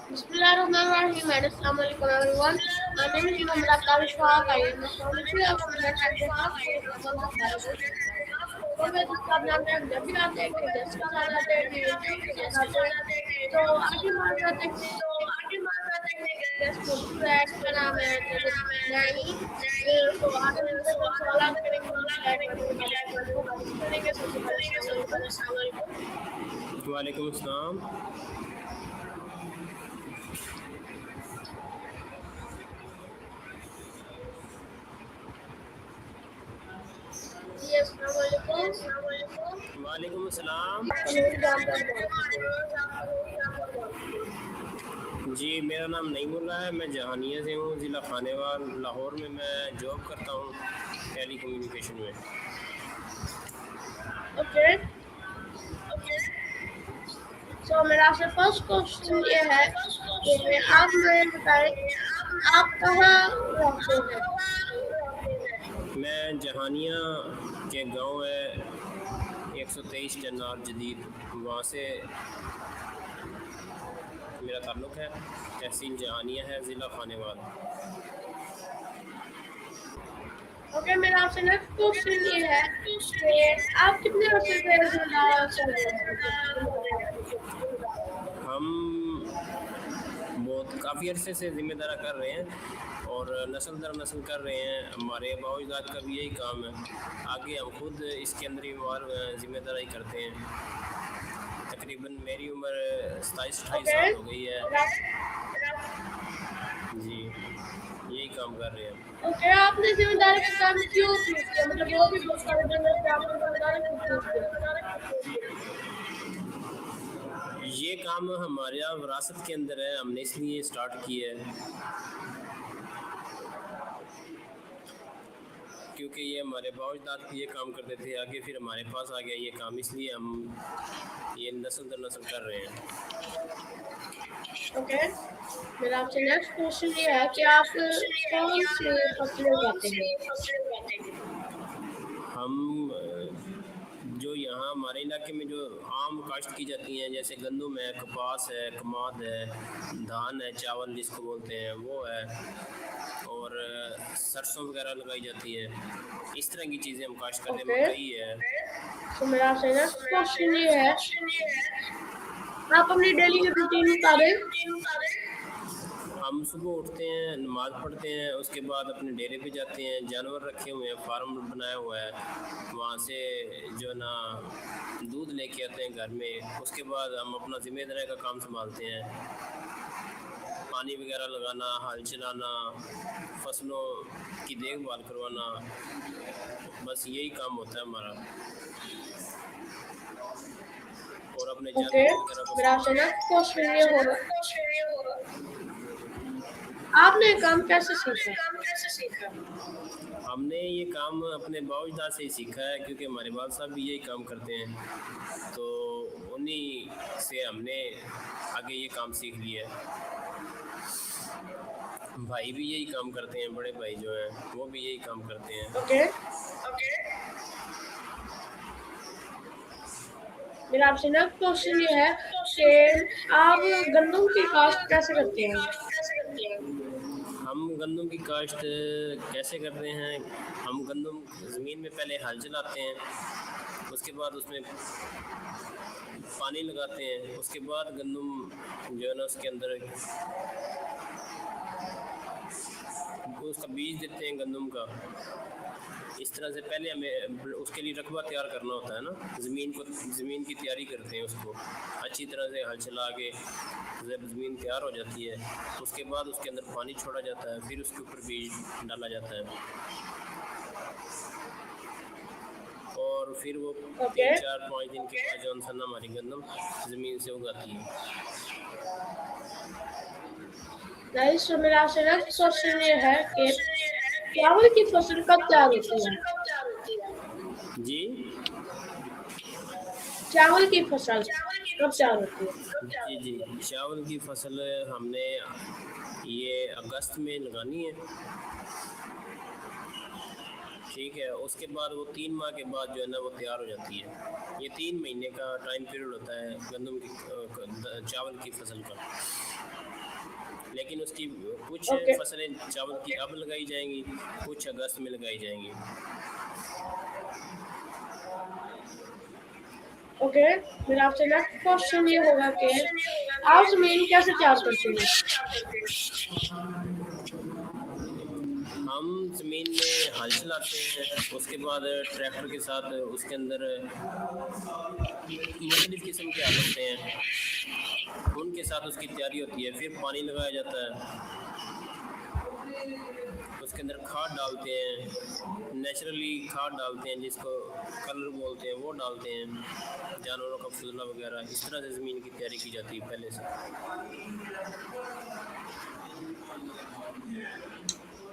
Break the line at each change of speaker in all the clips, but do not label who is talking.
Bismillahirrahmanirrahim and Assalamu alaikum everyone. My name is Imamrat Kavishwak. I am a poetry of student at the half school of Bangladesh. तो मैं जिसका नाम है जब भी आते हैं कि गेस्ट के साथ आते हैं कि इंटरव्यू के साथ आते हैं तो आगे मान जाते हैं कि गेस्ट मौजूद है जिसका नाम है नैनी तो आगे उनसे कुछ सवाल करेंगे उनकी लाइफ में उनके बारे में तो कोशिश करेंगे सबसे पहले अस्सलाम वालेकुम।
वालेकुम अस्सलाम।
जी अस्सलाम वालेकुम।
वालेकुम अस्सलाम।
आपका नाम जानना चाहते हैं।
जी मेरा नाम नईमुल्लाह है, मैं जहानिया से हूँ, ज़िला खानेवाल लाहौर में मैं जॉब करता हूँ टेली कम्युनिकेशन में।
ओके सो मेरा आपसे फर्स्ट क्वेश्चन ये है कि आप मुझे बताएं आप कहाँ रहते हैं।
मैं जहानिया के गांव है 123 जन्नात जदीद, वहाँ से मेरा ताल्लुक़ है। तहसील जहानिया है, ज़िला खानेवाल।
ओके मेरा आपसे नेक्स्ट क्वेश्चन ये है कि आप कितने अर्से से जिम्मेदार चल रहे हैं।
हम बहुत काफ़ी अरसे से ज़िम्मेदारा कर रहे हैं और नस्ल दर नस्ल कर रहे हैं। हमारे बाओजाद का भी यही काम है। आगे हम खुद इसके अंदर ही ज़िम्मेदारी करते हैं। तकरीबन मेरी उम्र 27-28 साल हो गई है। जी यही काम कर रहे हैं।
ओके आपने जिम्मेदारी का काम क्यों चूज किया मतलब वो भी बहुत सारे जगह पे आपने जिम्मेदारी क्यों चूज किया।
ये काम हमारे विरासत के अंदर है, हमने इसलिए स्टार्ट किया है क्योंकि ये हमारे बाओजदाद ये काम करते थे। आगे फिर हमारे पास आ गया ये काम, इसलिए हम ये नस्ल दर नस्ल कर रहे हैं।
ओके मेरा आपसे नेक्स्ट क्वेश्चन ये है कि आप कौन से फसलें उगाते हैं।
हम जो यहाँ हमारे इलाके में जो आम काश्त की जाती हैं, जैसे गंदम है, कपास है, कमाद है, धान है, चावल जिसको बोलते हैं वो है, और सरसों वगैरह लगाई जाती है। इस तरह की चीज़ें हम काश्त करते हैं। मकई है।
तो मेरा आपसे नेक्स्ट क्वेश्चन ये है आप अपनी डेली की रूटीन बता दें।
हम सुबह उठते हैं, नमाज़ पढ़ते हैं, उसके बाद अपने डेरे पे जाते हैं। जानवर रखे हुए हैं, फार्म बनाया हुआ है, वहाँ से जो ना दूध लेके आते हैं घर में। उसके बाद हम अपना ज़िम्मेदारी का काम संभालते हैं, पानी वगैरह लगाना, हल चलाना, फसलों की देखभाल करवाना, बस यही काम होता है हमारा। और अपने
मेरा आपसे नेक्स्ट क्वेश्चन ये होगा आपने काम कैसे सीखा।
हमने ये काम अपने बाओजदाद से ही सीखा है, क्योंकि हमारे बाल साहब भी यही काम करते हैं, तो उन्हीं से हमने आगे ये काम सीख लिया है। भाई भी यही काम करते हैं, बड़े भाई जो हैं वो भी यही काम करते हैं।
ओके मेरा आपसे नेक्स्ट क्वेश्चन ये है कि आप गंदम की काश्त कैसे करते हैं।
हम गंदम की काश्त कैसे करते हैं, हम गंदम ज़मीन में पहले हल चलाते हैं, उसके बाद उसमें पानी लगाते हैं, उसके बाद गंदम जो है ना उसके अंदर उसका बीज देते हैं गंदम का। इस तरह से पहले हमें उसके लिए रकबा तैयार करना होता है ना, ज़मीन की तैयारी करते हैं, उसको अच्छी तरह से हल चला के जब ज़मीन तैयार हो जाती है उसके बाद उसके अंदर पानी छोड़ा जाता है, फिर उसके ऊपर बीज डाला जाता है और फिर वो 3-4-5 दिन के बाद जो इंसान हमारी गंदम ज़मीन से उगाती है।
तो मेरा आपसे नेक्स्ट क्वेश्चन ये है कि चावल की फसल कब तैयार होती है।
जी
चावल की फसल कब तैयार होती है।
जी चावल की फसल हमने ये अगस्त में लगानी है, ठीक है। उसके बाद वो 3 माह के बाद जो है ना वो तैयार हो जाती है। ये 3 महीने का टाइम पीरियड होता है गंदम की चावल की फसल का। लेकिन उसकी कुछ
ओके
फसलें चावल की अब लगाई जाएंगी, कुछ अगस्त में लगाई जाएंगी।
ओके, मेरा आपसे नेक्स्ट क्वेश्चन ये होगा कि आप जमीन कैसे तैयार करते हैं?
हम ज़मीन में हल चलाते हैं, उसके बाद ट्रैक्टर के साथ उसके अंदर मुख्तलिफ़ किस्म के हल होते हैं, उनके साथ उसकी तैयारी होती है। फिर पानी लगाया जाता है, उसके अंदर खाद डालते हैं, नेचुरली खाद डालते हैं जिसको कलर बोलते हैं, वो डालते हैं, जानवरों का फुजला वगैरह। इस तरह से ज़मीन की तैयारी की जाती है पहले से।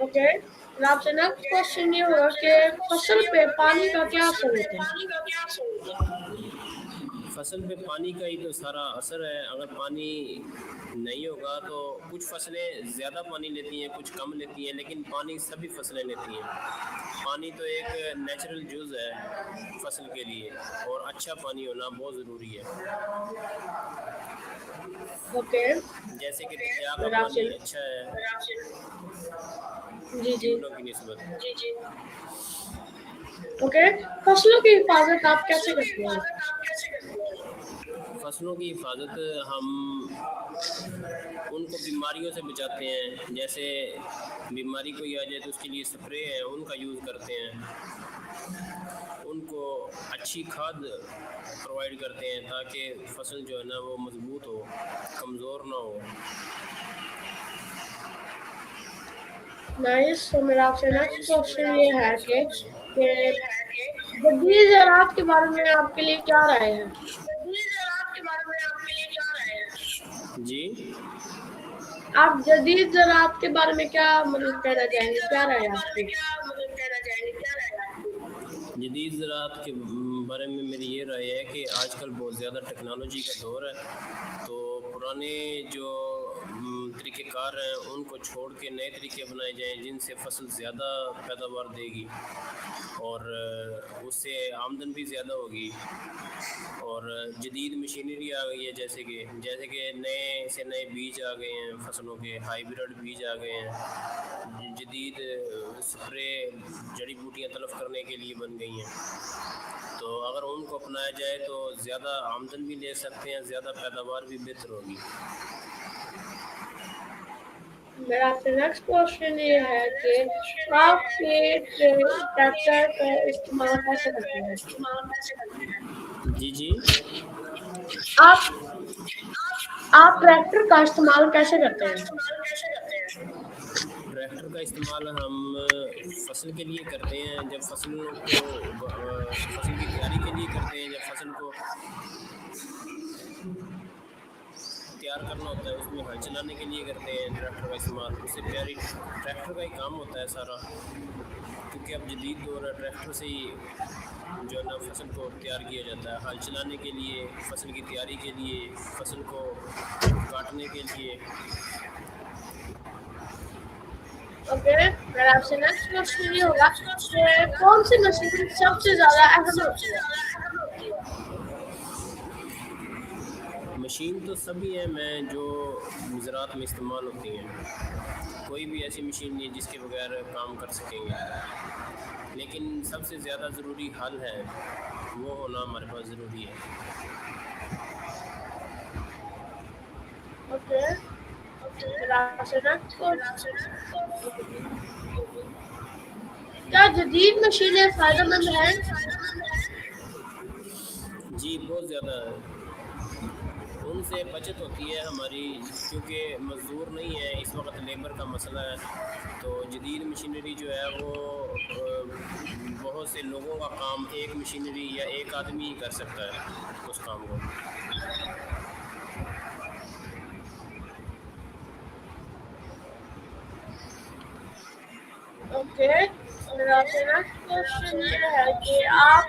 ओके, मेरा आपसे नेक्स्ट क्वेश्चन ये होगा कि फसल पे पानी का क्या असर होता है?
फसल पे पानी का ही तो सारा असर है। अगर पानी नहीं होगा तो कुछ फसलें ज़्यादा पानी लेती हैं, कुछ कम लेती हैं, लेकिन पानी सभी फसलें लेती हैं। पानी तो एक नेचुरल जुज़ है फसल के लिए, और अच्छा पानी होना बहुत ज़रूरी है।
ओके,
जैसे कि दरिया का
मेरा
पानी
आपसे
अच्छा है
जी जी
ट्यूबवेलों की निस्बत।
ओके, फसलों की हिफाजत आप कैसे करते हैं?
फसलों की हिफाजत हम उनको बीमारियों से बचाते हैं। जैसे बीमारी कोई आ जाए तो उसके लिए स्प्रे है, उनका यूज़ करते हैं। उनको अच्छी खाद प्रोवाइड करते हैं ताकि फसल जो है ना वो मजबूत हो, कमज़ोर ना हो।
नाइस। तो मेरा आपसे नेक्स्ट क्वेश्चन ये है कि जदीद ज़राअत के बारे में आपके लिए क्या राय है?
जी,
आप जदीद ज़राअत के बारे में क्या मतलब कहना चाहेंगे, क्या राय है आपकी?
जदीद ज़राअत के बारे में मेरी ये राय है कि आजकल बहुत ज़्यादा टेक्नोलॉजी का दौर है, तो पुराने जो तरीक़ेकार हैं उनको छोड़ के नए तरीके अपनाए जाएँ जिनसे फसल ज़्यादा पैदावार देगी और उससे आमदन भी ज़्यादा होगी। और जदीद मशीनरी आ गई है, जैसे कि नए से नए बीज आ गए हैं फसलों के, हाइब्रिड बीज आ गए हैं, जदीद स्प्रे जड़ी बूटियाँ तलब करने के लिए बन गई हैं। तो अगर उनको अपनाया जाए तो ज़्यादा आमदन भी ले सकते हैं, ज़्यादा पैदावार भी बेहतर होगी।
मेरा आपसे नेक्स्ट क्वेश्चन ये है कि आप ट्रैक्टर का इस्तेमाल कैसे करते हैं?
जी जी,
आप ट्रैक्टर का इस्तेमाल कैसे करते हैं?
ट्रैक्टर का इस्तेमाल हम फसल के लिए करते हैं, जब फसल की तैयारी के लिए करते हैं। जब फसल को तैयार करना होता है उसमें हल चलाने के लिए करते हैं ट्रैक्टर का इस्तेमाल। उससे तैयारी ट्रैक्टर का ही काम होता है सारा, क्योंकि अब जदीद दौर है, ट्रैक्टर से ही जो है ना फसल को तैयार किया जाता है, हल चलाने के लिए, फसल की तैयारी के लिए, फसल को काटने के लिए।
ओके, मेरा आपसे नेक्स्ट क्वेश्चन ये होगा कि कौन सी मशीन सबसे ज़्यादा अहम होती है?
मशीन तो सभी हैं मैं जो ज़राअत में इस्तेमाल होती हैं, कोई भी ऐसी मशीन नहीं है जिसके बगैर काम कर सकेंगे, लेकिन सबसे ज़्यादा ज़रूरी हल है वो होना हमारे पास ज़रूरी है।
ओके, मेरा आपसे नेक्स्ट क्वेश्चन, क्या जदीद मशीनें फ़ायदेमंद हैं?
जी, बहुत ज़्यादा उनसे बचत होती है हमारी, क्योंकि मज़दूर नहीं है इस वक्त, लेबर का मसला है। तो जदीद मशीनरी जो है वो बहुत से लोगों का काम एक मशीनरी या एक आदमी ही कर सकता है उस काम को।
ओके, मेरा आपसे नेक्स्ट क्वेश्चन ये है कि आप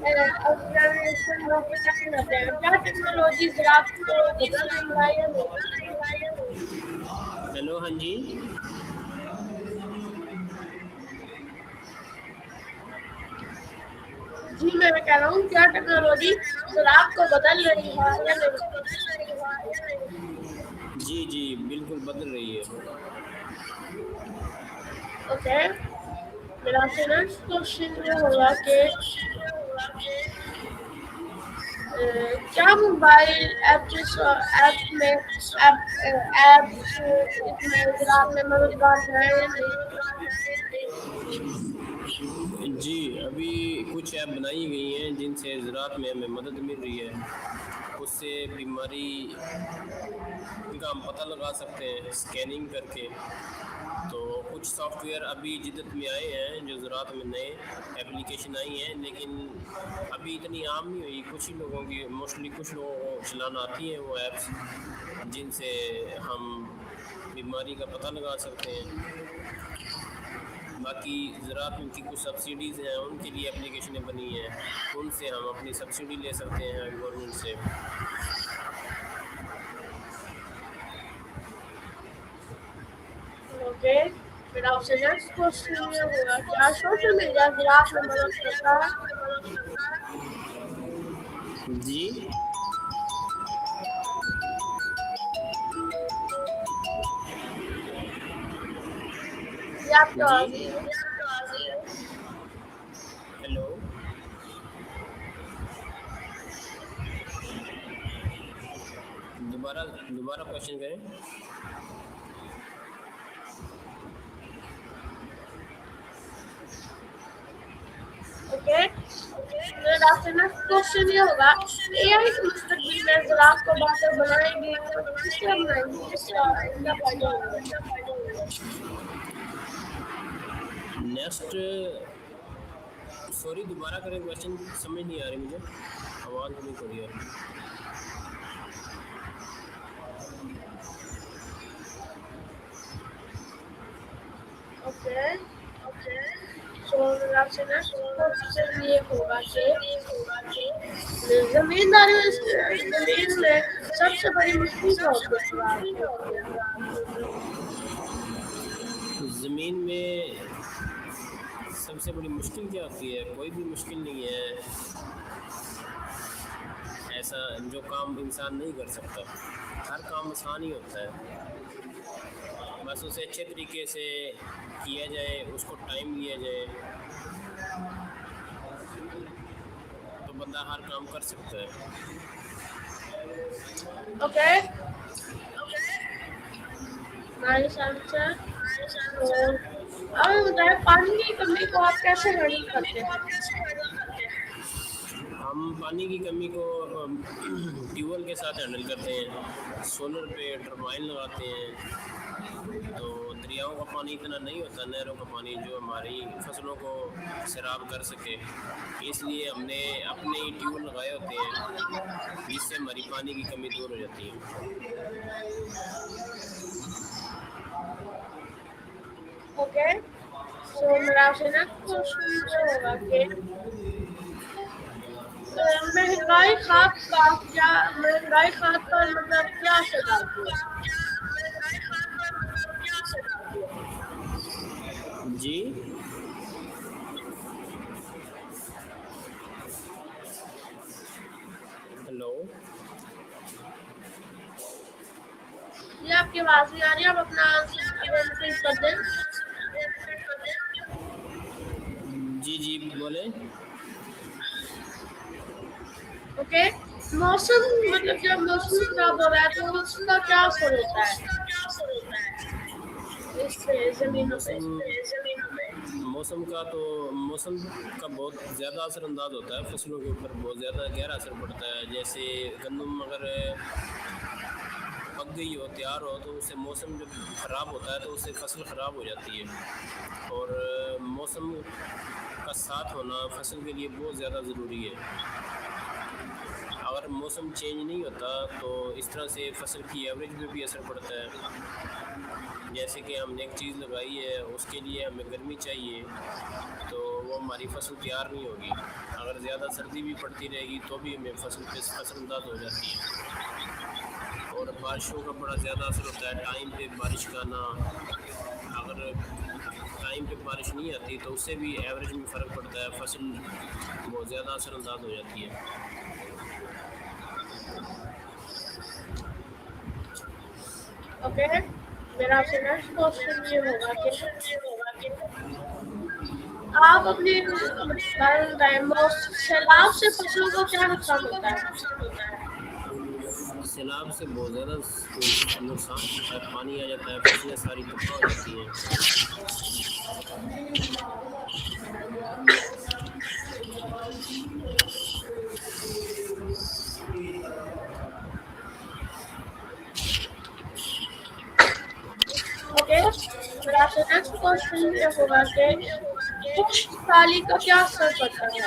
ऑब्जर्वेशन कैसे करते हैं? क्या टेक्नोलॉजी ज़राअत को बदल रही है या नहीं?
हेलो, हाँ जी,
जी मैं कह रहा हूँ, क्या टेक्नोलॉजी ज़राअत को बदल रही है या नहीं?
जी बिल्कुल बदल रही है।
ओके, मेरा नेक्स्ट क्वेश्चन ये होगा कि क्या मोबाइल ऐप में ऐप्स इसमें ज़राअत में मददगार है या नहीं?
जी, अभी कुछ ऐप बनाई गई हैं जिनसे ज़राअत में हमें मदद मिल रही है। उससे बीमारी का हम पता लगा सकते हैं स्कैनिंग करके। तो कुछ सॉफ्टवेयर अभी जिद्दत में आए हैं जो ज़राअत में नए एप्लीकेशन आई हैं, लेकिन अभी इतनी आम नहीं हुई। कुछ ही लोगों की, मोस्टली कुछ लोगों को चलाना आती हैं वो ऐप्स, जिनसे हम बीमारी का पता लगा सकते हैं। बाकी ज़राअत की कुछ सब्सिडीज़ हैं, उनके लिए एप्लीकेशनें बनी हैं, उनसे हम अपनी सब्सिडी ले सकते हैं गवर्नमेंट से।
ओके, मेरा आपसे नेक्स्ट क्वेश्चन ये होगा, क्या सोशल मीडिया ज़राअत में मदद करता है?
जी
ये आपकी
जी
आवाज़ नहीं है।
हेलो, दोबारा दोबारा क्वेश्चन करें।
ओके, मेरा आपसे नेक्स्ट क्वेश्चन ये होगा, एआई मुस्तकबिल में ज़राअत को बेहतर बनाएगी तो किससे बनाएगी, किसका क्या फायदा होगा?
नेक्स्ट, सॉरी दोबारा करें, क्वेश्चन समझ नहीं आ रही मुझे, आवाज़ नहीं हो रही है।
ओके, सो मेरा आपसे नेक्स्ट क्वेश्चन ये होगा कि ज़मीन में सबसे बड़ी मुश्किल क्या होती है?
ज़मीन में सबसे बड़ी मुश्किल क्या होती है? कोई भी मुश्किल नहीं है ऐसा जो काम इंसान नहीं कर सकता। हर काम आसान ही होता है, बस उसे अच्छे तरीके से किया जाए, उसको टाइम दिया जाए, तो बंदा हर काम कर सकता है।
Okay, nice answer. तो अब बताएं, पानी की कमी को आप कैसे हैंडल करते हैं?
हम पानी की कमी को ट्यूबवेल के साथ हैंडल करते हैं, सोलर पे टरबाइन लगाते हैं। तो दरियाओं का पानी इतना नहीं होता, नहरों का पानी जो हमारी फसलों को सैराब कर सके, इसलिए हमने अपने ही ट्यूबवेल लगाए होते हैं, जिससे हमारी पानी की कमी दूर हो जाती है।
ओके, सो मेरा आपसे नेक्स्ट क्वेश्चन ये होगा कि महंगाई खाद पर मतलब क्या असर डालती है?
जी हेलो,
ये आपकी आवाज़ नहीं आ रही, आप अपना आंसर रिपीट कर दें।
जी बोले।
ओके, मौसम मतलब जब मौसम खराब हो रहा है तो उसका क्या असर होता है इस पे जमीनों पे?
मौसम का तो मौसम का बहुत ज़्यादा असरअंदाज होता है फसलों के ऊपर, बहुत ज़्यादा गहरा असर पड़ता है। जैसे गंदम अगर पक गई हो, तैयार हो, तो उससे मौसम जब ख़राब होता है तो उससे फसल ख़राब हो जाती है। और मौसम का साथ होना फसल के लिए बहुत ज़्यादा ज़रूरी है। अगर मौसम चेंज नहीं होता तो इस तरह से फसल की एवरेज पे भी असर पड़ता है। जैसे कि हमने एक चीज़ लगाई है, उसके लिए हमें गर्मी चाहिए, तो वो हमारी फसल तैयार नहीं होगी। अगर ज़्यादा सर्दी भी पड़ती रहेगी तो भी हमें फसल पे असरअंदाज हो जाती है। और बारिशों का बड़ा ज़्यादा असर होता है, टाइम पे बारिश का आना। अगर टाइम पे बारिश नहीं आती तो उससे भी एवरेज में फ़र्क पड़ता है, फसल बहुत ज़्यादा असरअंदाज हो जाती है।
ओके, मेरा आपसे नेक्स्ट क्वेश्चन ये होगा कि आप अपने सैलाब से फसलों को क्या नुकसान होता है?
सैलाब से बहुत ज़्यादा नुकसान होता है, पानी आ जाता है, फसलें सारी तबाह हो जाती हैं।
ओके, मेरा आपसे नेक्स्ट क्वेश्चन ये होगा कि खुश्क साली का क्या असर पड़ता है?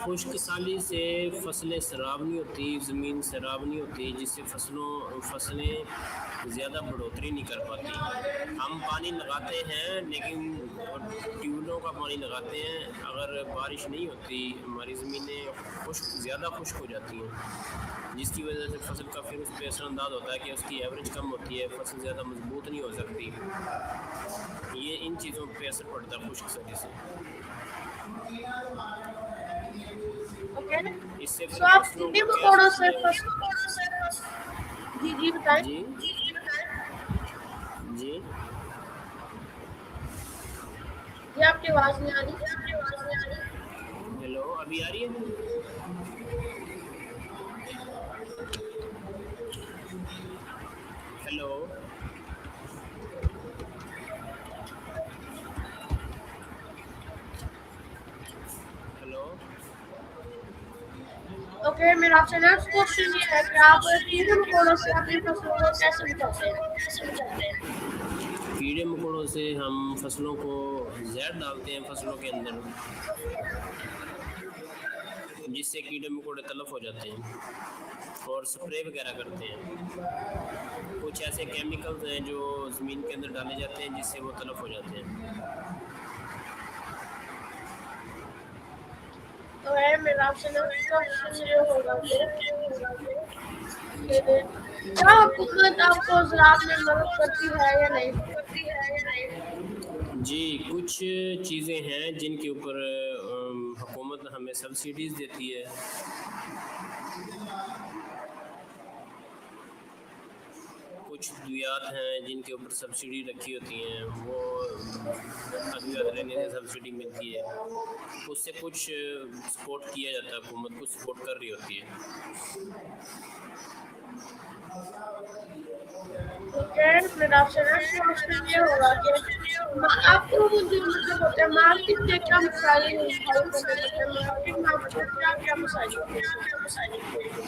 खुश्क साली से फसलें सराब नहीं होती, ज़मीन सराब नहीं होती, जिससे फसलें ज़्यादा बढ़ोतरी नहीं कर पाती। हम पानी लगाते हैं लेकिन ट्यूबवेलों का पानी लगाते हैं, अगर बारिश नहीं होती हमारी ज़मीनें ज़्यादा खुश्क हो जाती हैं, जिसकी वजह से फसल का फिर उस पर असरअंदाज होता है कि उसकी एवरेज कम होती है, फसल ज़्यादा मजबूत नहीं हो सकती। ये इन चीज़ों पे असर पड़ता है खुश्क साली से।
ओके,
इससे
सो
फिर
आप
फसलों
कीड़े
को क्या
मकोड़ों से जी बताएं।
जी जी
जी आपकी आवाज़ नहीं आ रही।
हेलो, अभी आ रही है? Hello, hello.
ओके, मेरा आपसे नेक्स्ट क्वेश्चन ये है कि आप कीड़े मकोड़ों से अपनी फसलों को कैसे बचाते हैं?
कीड़े मकोड़ों से हम फसलों को जहर डालते हैं फसलों के अंदर, जिससे कीड़े मकोड़े तलफ हो जाते हैं, और स्प्रे वगैरह करते हैं। कुछ ऐसे केमिकल्स हैं जो ज़मीन के अंदर डाले जाते हैं जिससे वो तलफ हो जाते हैं।
तो है मेरा आपसे नेक्स्ट क्वेश्चन ये होगा कि क्या हुकूमत आपको ज़राअत में मदद करती है या नहीं?
जी, कुछ चीज़ें हैं जिनके ऊपर हुकूमत हमें सब्सिडीज़ देती है। कुछ अद्वियात हैं जिनके ऊपर सब्सिडी रखी होती हैं, वो अद्वियात लेने से सब्सिडी मिलती है, उससे कुछ सपोर्ट किया जाता है, हुकूमत कुछ सपोर्ट कर रही होती है।
ओके, मेरा आपसे नेक्स्ट क्वेश्चन ये होगा कि आपको जो मतलब होता है मार्केट के क्या मसाइल मार्केट में आपको क्या क्या मसाइल होते हैं?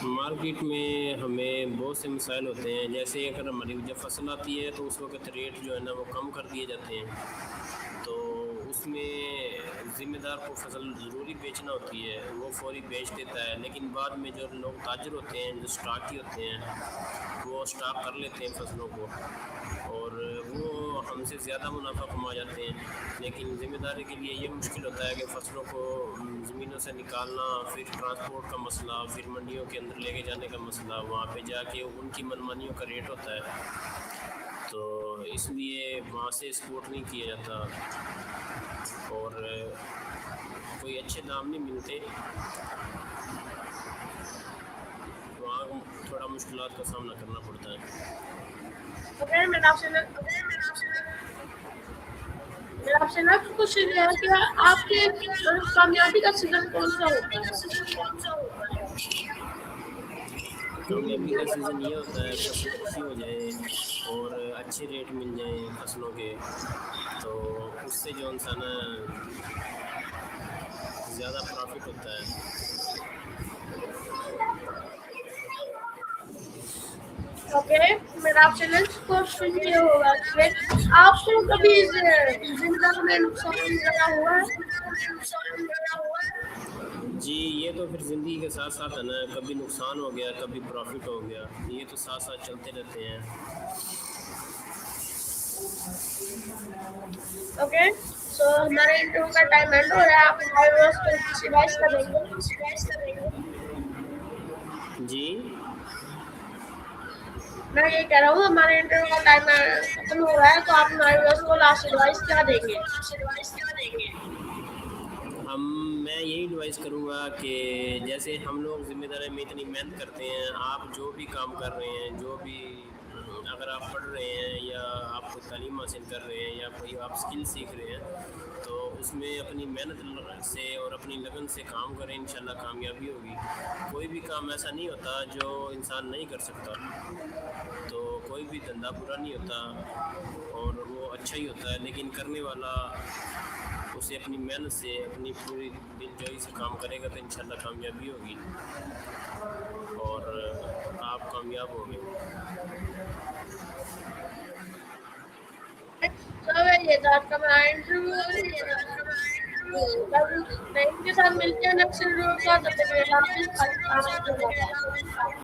मार्केट में हमें बहुत से मसाइल होते हैं, जैसे अगर हमारी जब फसल आती है तो उस वक्त रेट जो है ना वो कम कर दिए जाते हैं, तो उसमें ज़िम्मेदार को फसल ज़रूरी बेचना होती है, वो फौरी बेच देता है, लेकिन बाद में जो लोग ताजर होते हैं, जो स्टॉकी होते हैं, वो स्टॉक कर लेते हैं फसलों को, और वो हमसे ज़्यादा मुनाफा कमा जाते हैं। लेकिन ज़िम्मेदारी के लिए ये मुश्किल होता है कि फ़सलों को ज़मीनों से निकालना, फिर ट्रांसपोर्ट का मसला, फिर मंडियों के अंदर लेके जाने का मसला, वहाँ पे जाके उनकी मनमानियों का रेट होता है, तो इसलिए वहाँ से सपोर्ट नहीं किया जाता, और कोई अच्छे दाम नहीं मिलते, वहाँ थोड़ा मुश्किलात का सामना करना पड़ता है।
ओके, मेरा आपसे नेक्स्ट क्वेश्चन ये है कि आपके कामयाबी का सीजन कौन सा होता है?
कामयाबी का सीज़न ये होता है फसल अच्छी हो जाए और अच्छे रेट मिल जाए फसलों के, तो उससे जो इंसान ज़्यादा प्रॉफिट होता है।
ओके, मेरा आपसे नेक्स्ट क्वेश्चन ये होगा कि आपको कभी जिंदगी में नुकसान लगा हुआ है?
जी, ये तो फिर ज़िंदगी के साथ साथ है ना, कभी नुकसान हो गया, कभी प्रॉफिट हो गया, ये तो साथ साथ चलते रहते हैं।
ओके, सो हमारे इंटरव्यू का टाइम एंड हो रहा है, आप हमारे व्यूअर्स को रिवाइज करेंगे?
जी,
मैं ये कह रहा हूँ हमारे इंटरव्यू का टाइम खत्म हो रहा है, तो आप हमारे व्यूअर्स को लास्ट एडवाइस क्या देंगे?
हम मैं यही एडवाइस करूँगा कि जैसे हम लोग ज़िम्मेदारी में इतनी मेहनत करते हैं, आप जो भी काम कर रहे हैं, जो भी अगर आप पढ़ रहे हैं या आप कोई तालीम हासिल कर रहे हैं या कोई आप स्किल सीख रहे हैं, तो उसमें अपनी मेहनत से और अपनी लगन से काम करें, इंशाल्लाह कामयाबी होगी। कोई भी काम ऐसा नहीं होता जो इंसान नहीं कर सकता, तो कोई भी धंधा बुरा नहीं होता और वो अच्छा ही होता है, लेकिन करने वाला उसे अपनी मेहनत से अपनी पूरी दिलजोई से काम करेगा तो इंशाल्लाह कामयाबी होगी और आप कामयाब होंगे।
सब ये था आपका हमारा इंटरव्यू। मैं इनके साथ मिलते हैं नेक्स्ट इंटरव्यू का, तब तक के लिए आप